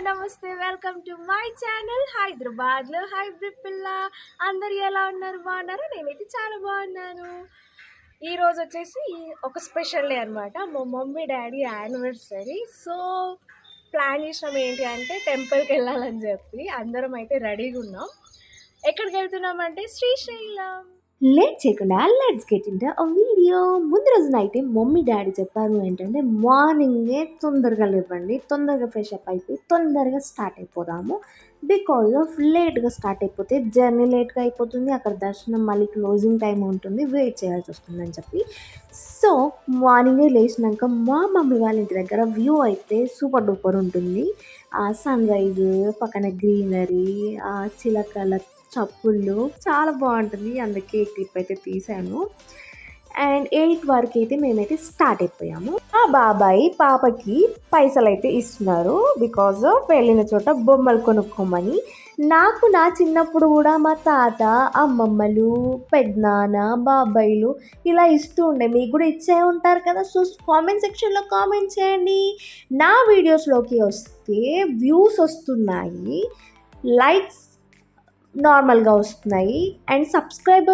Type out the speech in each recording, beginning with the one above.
నమస్తే. Welcome to my channel హైదరాబాద్లో hybrid పిల్ల. అందరు ఎలా ఉన్నారు? బాగున్నారా? నేనైతే చాలా బాగున్నాను. ఈరోజు వచ్చేసి ఒక స్పెషల్ డే అనమాట. మా mummy daddy anniversary. So plan చేసినాం ఏంటి అంటే టెంపుల్కి వెళ్ళాలని చెప్పి అందరం అయితే రెడీగా ఉన్నాం. ఎక్కడికి వెళ్తున్నామంటే శ్రీశైలం. లేట్ చేయకుండా let's get in the video. ముందు రోజున అయితే మమ్మీ డాడీ చెప్పారు ఏంటంటే మార్నింగే తొందరగా లేవండి, తొందరగా ఫ్రెష్ అప్ అయిపోయి తొందరగా స్టార్ట్ అయిపోదాము. బికాజ్ ఆఫ్ లేట్గా స్టార్ట్ అయిపోతే జర్నీ లేట్గా అయిపోతుంది, అక్కడ దర్శనం మళ్ళీ క్లోజింగ్ టైం ఉంటుంది, వెయిట్ చేయాల్సి వస్తుంది అని చెప్పి. సో మార్నింగే లేచినాక మా మమ్మీ వాళ్ళ ఇంటి దగ్గర వ్యూ అయితే సూపర్ డూపర్ ఉంటుంది. ఆ సన్ రైజ్ పక్కన గ్రీనరీ, ఆ చిలకల చప్పుళ్ళు చాలా బాగుంటుంది. అందుకే క్లిప్ అయితే తీసాను. అండ్ 8 వరకు అయితే మేమైతే స్టార్ట్ అయిపోయాము. ఆ బాబాయ్ పాపకి పైసలు అయితే ఇస్తున్నారు బికాజ్ వెళ్ళిన చోట బొమ్మలు కొనుక్కోమని. నాకు నా చిన్నప్పుడు కూడా మా తాత, అమ్మమ్మలు, పెద్దనాన్న, బాబాయిలు ఇలా ఇస్తూ ఉండే. మీకు కూడా ఇచ్చే ఉంటారు కదా. సో కామెంట్ సెక్షన్లో కామెంట్ చేయండి. నా వీడియోస్లోకి వస్తే వ్యూస్ వస్తున్నాయి, లైక్స్ నార్మల్గా వస్తున్నాయి, అండ్ సబ్స్క్రైబ్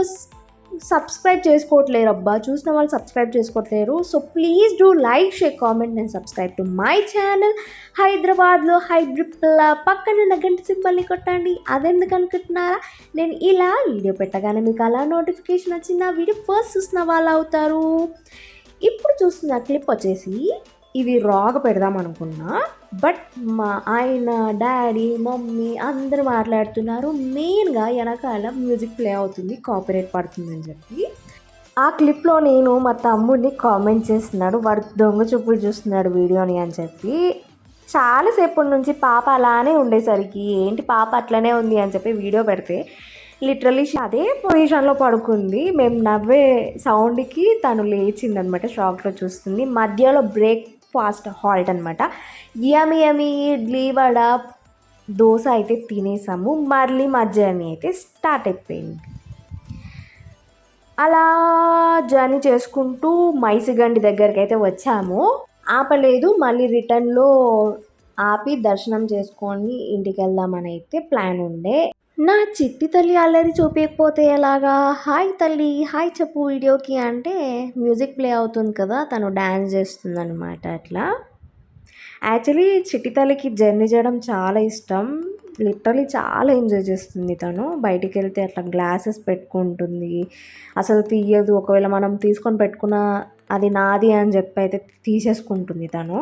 చేసుకోవట్లేరు. అబ్బా చూసిన వాళ్ళు సబ్స్క్రైబ్ చేసుకోవట్లేరు. So please do like, share, comment and subscribe to my channel హైదరాబాద్లో హైబ్రిడ్ పిల్ల. పక్కన గంట సింబల్ని కొట్టండి. అదెందుకు అనుకుంటున్నారా? నేను ఇలా వీడియో పెట్టగానే మీకు అలా నోటిఫికేషన్ వచ్చింది, వీడియో ఫస్ట్ చూసిన వాళ్ళు అవుతారు. ఇప్పుడు చూస్తున్న క్లిప్ వచ్చేసి ఇది రాగా పెడదాం అనుకున్నా, బట్ మా ఆయన, డాడీ, మమ్మీ అందరూ మాట్లాడుతున్నారు. మెయిన్గా వెనకాల మ్యూజిక్ ప్లే అవుతుంది, కాపీరైట్ పడుతుందని చెప్పి. ఆ క్లిప్లో నేను మా తమ్ముడిని కామెంట్ చేస్తున్నాడు, వాడు దొంగ చూపులు చూస్తున్నాడు వీడియోని అని చెప్పి. చాలాసేపటి నుంచి పాప అలానే ఉండేసరికి ఏంటి పాప అట్లనే ఉంది అని చెప్పి వీడియో పెడితే లిటరలీ అదే పొజిషన్లో పడుకుంది. మేము నవ్వే సౌండ్కి తను లేచిందనమాట, షాక్లో చూస్తుంది. మధ్యలో ఫాస్ట్ హాల్ట్ అనమాట. యమి ఇడ్లీ, వడ, దోశ అయితే తినేసాము. మళ్ళీ మా జర్నీ అయితే స్టార్ట్ అయిపోయింది. అలా జర్నీ చేసుకుంటూ మైసిగండి దగ్గరికి అయితే వచ్చాము. ఆపలేదు, మళ్ళీ రిటర్న్లో ఆపి దర్శనం చేసుకొని ఇంటికి వెళ్దామని అయితే ప్లాన్ ఉండే. నా చిట్టి తల్లి అల్లరి చూపించకపోతే ఎలాగా? హాయ్ తల్లి, హాయ్ చెప్పు వీడియోకి అంటే మ్యూజిక్ ప్లే అవుతుంది కదా, తను డ్యాన్స్ చేస్తుంది అనమాట. అట్లా యాక్చువల్లీ చిట్టి తల్లికి జర్నీ చేయడం చాలా ఇష్టం. లిటరలీ చాలా ఎంజాయ్ చేస్తుంది తను. బయటికి వెళ్తే అట్లా గ్లాసెస్ పెట్టుకుంటుంది, అసలు తీయదు. ఒకవేళ మనం తీసుకొని పెట్టుకున్న అది నాది అని చెప్పి అయితే తీసేసుకుంటుంది తను.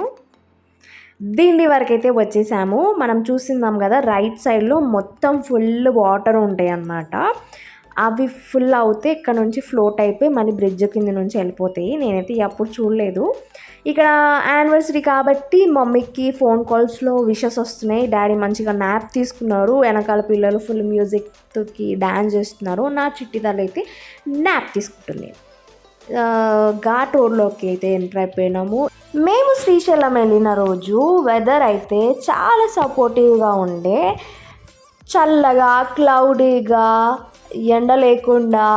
దిండి వరకు అయితే వచ్చేసాము. మనం చూస్తున్నాం కదా రైట్ సైడ్లో మొత్తం ఫుల్ వాటర్ ఉంటాయి అన్నమాట. అవి ఫుల్ అవుతే ఇక్కడ నుంచి ఫ్లోట్ అయిపోయి మళ్ళీ బ్రిడ్జ్ కింద నుంచి వెళ్ళిపోతాయి. నేనైతే ఎప్పుడు చూడలేదు. ఇక్కడ యానివర్సరీ కాబట్టి మమ్మీకి ఫోన్ కాల్స్లో విషెస్ వస్తున్నాయి. డాడీ మంచిగా న్యాప్ తీసుకున్నారు. వెనకాల పిల్లలు ఫుల్ మ్యూజిక్కి డ్యాన్స్ చేస్తున్నారు. నా చిట్టి తల్లి అయితే న్యాప్ తీసుకుంటుంది. ఘాట్ రోడ్లోకి అయితే ఎంటర్ అయిపోయినాము. మేము శ్రీశైలం వెళ్ళిన రోజు వెదర్ అయితే చాలా సపోర్టివ్గా ఉండే, చల్లగా, క్లౌడీగా, ఎండ లేకుండా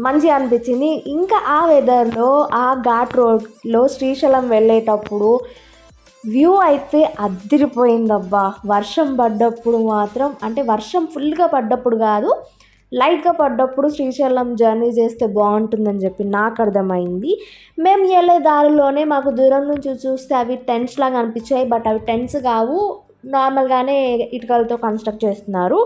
మంచిగా అనిపించింది. ఇంకా ఆ వెదర్లో ఆ ఘాట్ రోడ్లో శ్రీశైలం వెళ్ళేటప్పుడు వ్యూ అయితే అదిరిపోయిందబ్బా. వర్షం పడ్డప్పుడు మాత్రం, అంటే వర్షం ఫుల్గా పడ్డప్పుడు కాదు, లైట్గా పడ్డప్పుడు శ్రీశైలం జర్నీ చేస్తే బాగుంటుందని చెప్పి నాకు అర్థమైంది. మేము వెళ్ళే దారిలోనే మాకు దూరం నుంచి చూస్తే అవి టెంట్స్ లాగా అనిపించాయి, బట్ అవి టెంట్స్ కావు, నార్మల్గానే ఇటుకలతో కన్స్ట్రక్ట్ చేస్తున్నారు.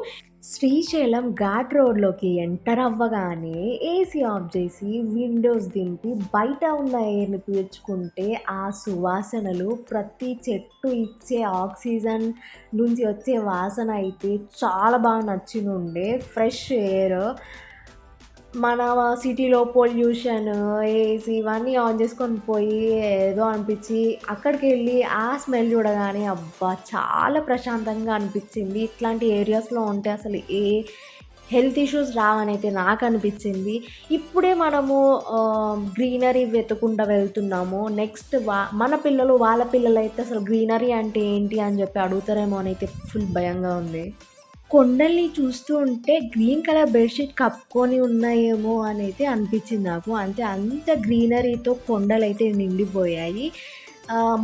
శ్రీశైలం ఘాట్ రోడ్లోకి ఎంటర్ అవ్వగానే ఏసీ ఆఫ్ చేసి విండోస్ దింపి బయట ఉన్న ఎయిర్ని పీల్చుకుంటే ఆ సువాసనలు, ప్రతి చెట్టు ఇచ్చే ఆక్సిజన్ నుంచి వచ్చే వాసన అయితే చాలా బాగా నచ్చినుండే. ఫ్రెష్ ఎయిర్, మన సిటీలో పొల్యూషన్, ఏసీ ఇవన్నీ ఆన్ చేసుకొని పోయి ఏదో అనిపించి అక్కడికి వెళ్ళి ఆ స్మెల్ చూడగానే అబ్బా చాలా ప్రశాంతంగా అనిపించింది. ఇట్లాంటి ఏరియాస్లో ఉంటే అసలు ఏ హెల్త్ ఇష్యూస్ రావని అయితే నాకు అనిపించింది. ఇప్పుడే మనము గ్రీనరీ వెతుకుంటూ వెళ్తున్నాము. నెక్స్ట్ మన పిల్లలు, వాళ్ళ పిల్లలు అయితే అసలు గ్రీనరీ అంటే ఏంటి అని చెప్పి అడుగుతారేమో అని అయితే ఫుల్ భయంగా ఉంది. కొండల్ని చూస్తూ ఉంటే గ్రీన్ కలర్ బెడ్షీట్ కప్పుకొని ఉన్నాయేమో అని అయితే అనిపించింది నాకు. అంతే, అంత గ్రీనరీతో కొండలు అయితే నిండిపోయాయి.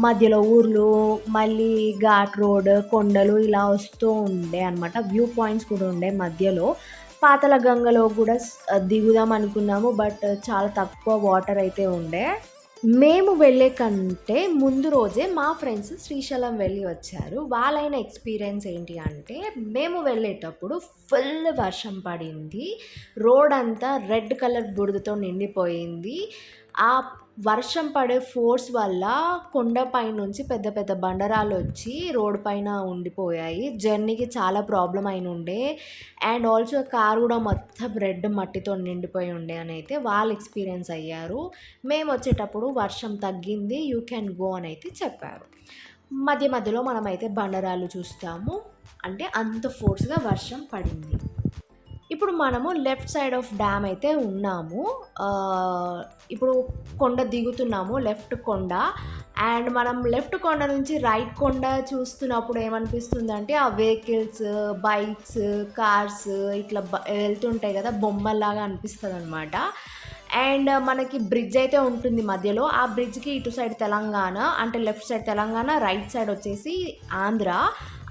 మధ్యలో ఊర్లు, మళ్ళీ ఘాట్ రోడ్, కొండలు ఇలా వస్తూ ఉండే అనమాట. వ్యూ పాయింట్స్ కూడా ఉండే మధ్యలో. పాతాళ గంగలో కూడా దిగుదాం అనుకున్నాము. బట్ చాలా తక్కువ వాటర్ అయితే ఉండే. మేము వెళ్ళే కంటే ముందు రోజే మా ఫ్రెండ్స్ శ్రీశైలం వెళ్ళి వచ్చారు. వాళ్ళైన ఎక్స్పీరియన్స్ ఏంటి అంటే, మేము వెళ్ళేటప్పుడు ఫుల్ వర్షం పడింది. రోడ్ అంతా రెడ్ కలర్ బురదతో నిండిపోయింది. ఆ వర్షం పడే ఫోర్స్ వల్ల కొండపై నుంచి పెద్ద పెద్ద బండరాలు వచ్చి రోడ్ పైన ఉండిపోయాయి. జర్నీకి చాలా ప్రాబ్లం అయిన ఉండే. అండ్ ఆల్సో కార్ కూడా మొత్తం రెడ్ మట్టితో నిండిపోయి ఉండే అని అయితే వాళ్ళు ఎక్స్పీరియన్స్ అయ్యారు. మేము వచ్చేటప్పుడు వర్షం తగ్గింది, యూ క్యాన్ గో అని అయితే చెప్పారు. మధ్య మధ్యలో మనమైతే బండరాలు చూస్తాము. అంటే అంత ఫోర్స్గా వర్షం పడింది. ఇప్పుడు మనము లెఫ్ట్ సైడ్ ఆఫ్ డ్యామ్ అయితే ఉన్నాము. ఇప్పుడు కొండ దిగుతున్నాము, లెఫ్ట్ కొండ. అండ్ మనం లెఫ్ట్ కొండ నుంచి రైట్ కొండ చూస్తున్నప్పుడు ఏమనిపిస్తుందంటే, ఆ వెహికల్స్, బైక్స్, కార్స్ ఇట్లా వెళ్తుంటాయి కదా, బొమ్మల్లాగా అనిపిస్తుంది అనమాట. అండ్ మనకి బ్రిడ్జ్ అయితే ఉంటుంది మధ్యలో. ఆ బ్రిడ్జ్కి ఇటు సైడ్ తెలంగాణ, అంటే left side Telangana, right side వచ్చేసి ఆంధ్ర.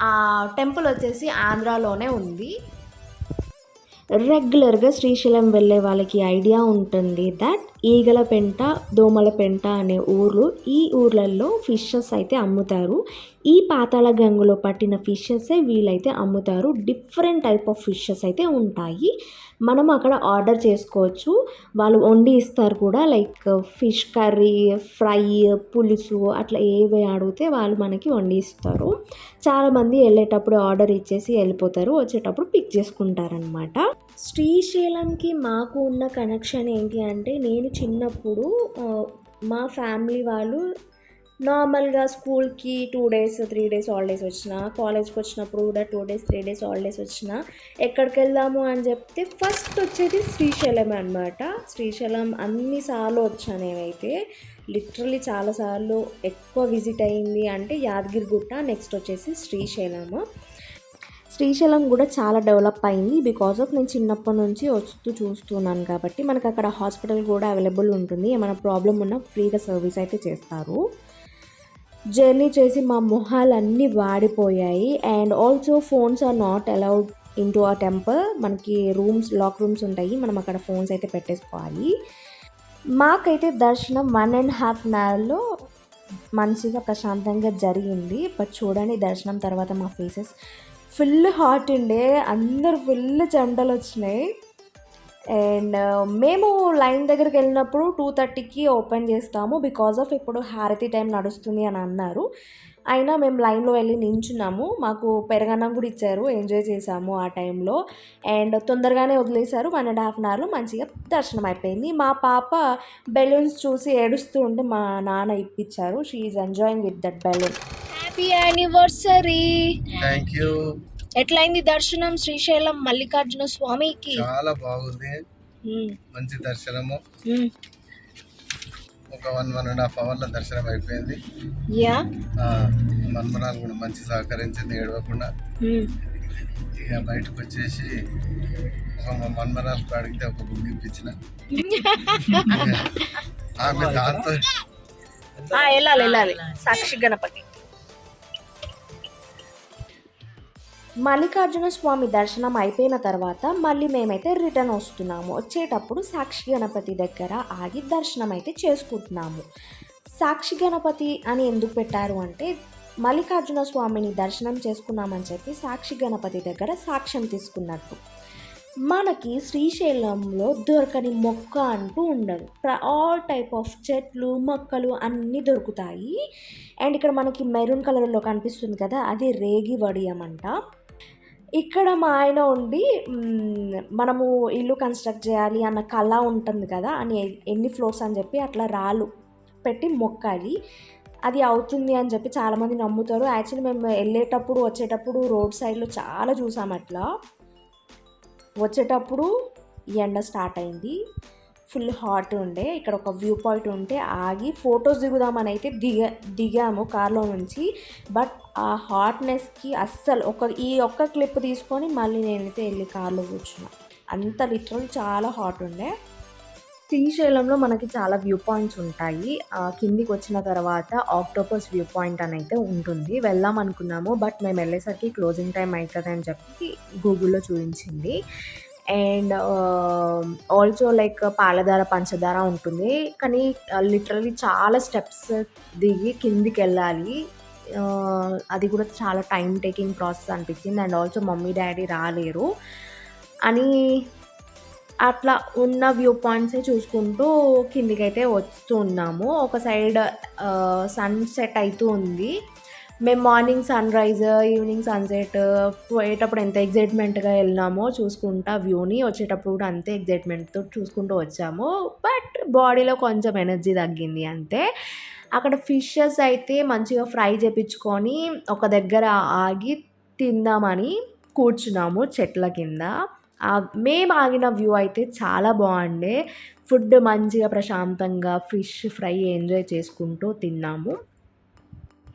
ఆ టెంపుల్ వచ్చేసి ఆంధ్రాలోనే ఉంది. రెగ్యులర్గా శ్రీశైలం వెళ్ళే వాళ్ళకి ఐడియా ఉంటుంది దట్ ఈగలపెంట, దోమలపెంట అనే ఊర్లు, ఈ ఊర్లలో ఫిషెస్ అయితే అమ్ముతారు. ఈ పాతాళ గంగలో పట్టిన ఫిషెసే వీళ్ళైతే అమ్ముతారు. డిఫరెంట్ టైప్ ఆఫ్ ఫిషెస్ అయితే ఉంటాయి. మనం అక్కడ ఆర్డర్ చేసుకోవచ్చు, వాళ్ళు వండి ఇస్తారు కూడా. లైక్ ఫిష్ కర్రీ, ఫ్రై, పులుసు అట్లా ఏవి అడిగితే వాళ్ళు మనకి వండి ఇస్తారు. చాలామంది వెళ్ళేటప్పుడు ఆర్డర్ ఇచ్చేసి వెళ్ళిపోతారు, వచ్చేటప్పుడు పిక్ చేసుకుంటారనమాట. శ్రీశైలంకి మాకు ఉన్న కనెక్షన్ ఏంటి అంటే, నేను చిన్నప్పుడు మా ఫ్యామిలీ వాళ్ళు నార్మల్గా స్కూల్కి 2 days 3 days హాలిడేస్ వచ్చినా, కాలేజ్కి వచ్చినప్పుడు కూడా 2 days 3 days హాలిడేస్ వచ్చినా, ఎక్కడికి వెళ్దాము అని చెప్తే ఫస్ట్ వచ్చేది శ్రీశైలం అనమాట. శ్రీశైలం అన్నిసార్లు వచ్చాను నేనైతే, లిటరలీ చాలాసార్లు. ఎక్కువ విజిట్ అయింది అంటే యాదగిరిగుట్ట, నెక్స్ట్ వచ్చేసి శ్రీశైలము. శ్రీశైలం కూడా చాలా డెవలప్ అయింది బికాజ్ ఆఫ్ నేను చిన్నప్పటి నుంచి వస్తూ చూస్తున్నాను కాబట్టి. మనకు అక్కడ హాస్పిటల్ కూడా అవైలబుల్ ఉంటుంది, ఏమైనా ప్రాబ్లం ఉన్నా ఫ్రీగా సర్వీస్ అయితే చేస్తారు. జర్నీ చేసి మా మొహాలన్నీ వాడిపోయాయి. And also phones are not allowed into a temple. మనకి లాక్ రూమ్స్ ఉంటాయి, మనం అక్కడ ఫోన్స్ అయితే పెట్టేసుకోవాలి. మాకైతే దర్శనం 1.5 hourలో మంచిగా ప్రశాంతంగా జరిగింది. బట్ చూడండి, దర్శనం తర్వాత మా ఫేసెస్ ఫుల్ హాట్ ఉండే, అందరు ఫుల్ చెమటలు వచ్చినాయి. అండ్ మేము లైన్ దగ్గరికి వెళ్ళినప్పుడు 2:30కి ఓపెన్ చేస్తాము బికాజ్ ఆఫ్ ఇప్పుడు హారతి టైం నడుస్తుంది అని అన్నారు. అయినా మేము లైన్లో వెళ్ళి నించున్నాము. మాకు పెరగన్నం కూడా ఇచ్చారు, ఎంజాయ్ చేసాము ఆ టైంలో. అండ్ తొందరగానే వదిలేశారు. 1.5 hourలో మంచిగా దర్శనం అయిపోయింది. మా పాప బెలూన్స్ చూసి ఏడుస్తూ ఉంటే మా నాన్న ఇప్పించారు. She is enjoying with that balloon. Happy anniversary. Thank you. ఎట్లయింది దర్శనం శ్రీశైలం మల్లికార్జున స్వామికి? చాలా బాగుంది, మంచి దర్శనము. ఒక 1.5 hourలో దర్శనం అయిపోయింది. మన్మనాలు కూడా మంచి సహకరించింది, ఏడవకుండా. ఇక బయటకు వచ్చేసి ఒక మన్మనాలకు అడిగితే ఒక బుక్ ఇప్పించిన ఆమె దాంతో వెళ్ళాలి సాక్షి గణపతి. మల్లికార్జున స్వామి దర్శనం అయిపోయిన తర్వాత మళ్ళీ మేమైతే రిటర్న్ వస్తున్నాము. వచ్చేటప్పుడు సాక్షి గణపతి దగ్గర ఆగి దర్శనం అయితే చేసుకుంటున్నాము. సాక్షి గణపతి అని ఎందుకు పెట్టారు అంటే, మల్లికార్జున స్వామిని దర్శనం చేసుకున్నామని చెప్పి సాక్షి గణపతి దగ్గర సాక్ష్యం తీసుకున్నట్టు. మనకి శ్రీశైలంలో దొరకని మొక్క అంటూ ఉండదు. ఆల్ టైప్ ఆఫ్ చెట్లు, మొక్కలు అన్నీ దొరుకుతాయి. అండ్ ఇక్కడ మనకి మెరూన్ కలర్లో కనిపిస్తుంది కదా, అది రేగి వడియం అంట. ఇక్కడ మా ఆయన ఉండి మనము ఇల్లు కన్స్ట్రక్ట్ చేయాలి అన్న కళ ఉంటుంది కదా అని, ఎన్ని ఫ్లోర్స్ అని చెప్పి అట్లా రాళ్ళు పెట్టి మొక్కాలి, అది అవుతుంది అని చెప్పి చాలామంది నమ్ముతారు. యాక్చువల్లీ మేము వెళ్ళేటప్పుడు వచ్చేటప్పుడు రోడ్ సైడ్లో చాలా చూసాం. అట్లా వచ్చేటప్పుడు ఎండ స్టార్ట్ అయింది, ఫుల్ హాట్ ఉండే. ఇక్కడ ఒక వ్యూ పాయింట్ ఉంటే ఆగి ఫొటోస్ దిగుదామని అయితే దిగాము కార్లో నుంచి. బట్ ఆ హాట్నెస్కి అస్సలు ఈ ఒక్క క్లిప్ తీసుకొని మళ్ళీ నేనైతే వెళ్ళి కార్లో కూర్చున్నా. అంత లిటరల్ చాలా హాట్ ఉండే. శ్రీశైలంలో మనకి చాలా వ్యూ పాయింట్స్ ఉంటాయి. కిందికి వచ్చిన తర్వాత ఆక్టోపస్ వ్యూ పాయింట్ అని అయితే ఉంటుంది. వెళ్దాం అనుకున్నాము. బట్ మేము వెళ్ళేసరికి క్లోజింగ్ టైం అయితది అని చెప్పి గూగుల్‌లో చూయించింది. అండ్ ఆల్సో లైక్ పాలధార, పంచదార ఉంటుంది. కానీ లిటరల్లీ చాలా స్టెప్స్ దిగి కిందికెళ్ళాలి. అది కూడా చాలా టైమ్ టేకింగ్ ప్రాసెస్ అనిపించింది. అండ్ ఆల్సో మమ్మీ, డ్యాడీ రాలేరు అని అట్లా ఉన్న వ్యూ పాయింట్సే చూసుకుంటూ కిందికైతే వస్తూ ఉన్నాము. ఒక సైడ్ సన్‌సెట్ అయితూ ఉంది. మేము మార్నింగ్ సన్‌రైజ్, ఈవినింగ్ సన్‌సెట్ పోయేటప్పుడు ఎంత ఎక్సైట్‌మెంట్‌గా ఎళ్ళినామో చూసుకుంటా వ్యూని, వచ్చేటప్పుడు కూడా అంతే ఎక్సైట్‌మెంట్‌తో చూసుకుంటూ వచ్చాము. బట్ బాడీలో కొంచెం ఎనర్జీ తగ్గింది అంతే. అక్కడ ఫిషెస్ అయితే మంచిగా ఫ్రై చేపించుకొని ఒక దగ్గర ఆగి తిందామని కూర్చున్నాము చెట్ల కింద. మేము ఆగిన వ్యూ అయితే చాలా బాగుండే. ఫుడ్ మంచిగా ప్రశాంతంగా ఫిష్ ఫ్రై ఎంజాయ్ చేసుకుంటూ తిన్నాము.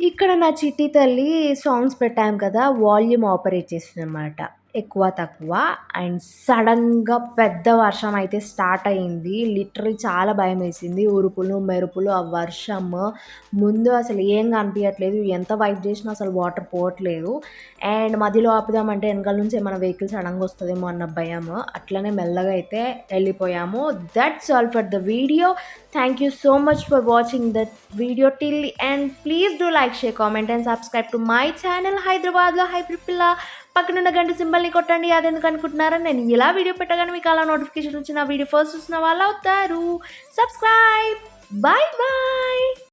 ఇక్కడ నా చిట్టి తల్లి సాంగ్స్ పెట్టాము కదా! వాల్యూమ్ ఆపరేట్ చేసిందనమాట. ఎక్కువ, తక్కువ. అండ్ సడెన్‌గా పెద్ద వర్షం అయితే స్టార్ట్ అయింది. లిటరల్లీ చాలా భయమేసింది. ఉరుములు, మెరుపులు, ఆ వర్షం ముందు అసలు ఏం కనిపియట్లేదు. ఎంత వైప్ చేసినా అసలు వాటర్ పోవట్లేదు. అండ్ మధ్యలో ఆపుదామంటే వెనకాల నుంచి ఏమైనా వెహికల్ సడెన్‌గా వస్తదేమో అన్న భయం. అట్లనే మెల్లగా అయితే వెళ్ళిపోయాము. That's all for the video. Thank you so much for watching that video till the end. Please do like, share, comment and subscribe to my channel హైదరాబాద్లో హైబ్రిడ్ పిల్ల. పక్కనున్న గంట సింబల్ని కొట్టండి. అదెందుకు అనుకుంటున్నారా? నేను ఇలా వీడియో పెట్టగానే మీకు అలా నోటిఫికేషన్ వచ్చిన వీడియో ఫస్ట్ చూసిన వాళ్ళు అవుతారు. సబ్స్క్రైబ్. Bye bye.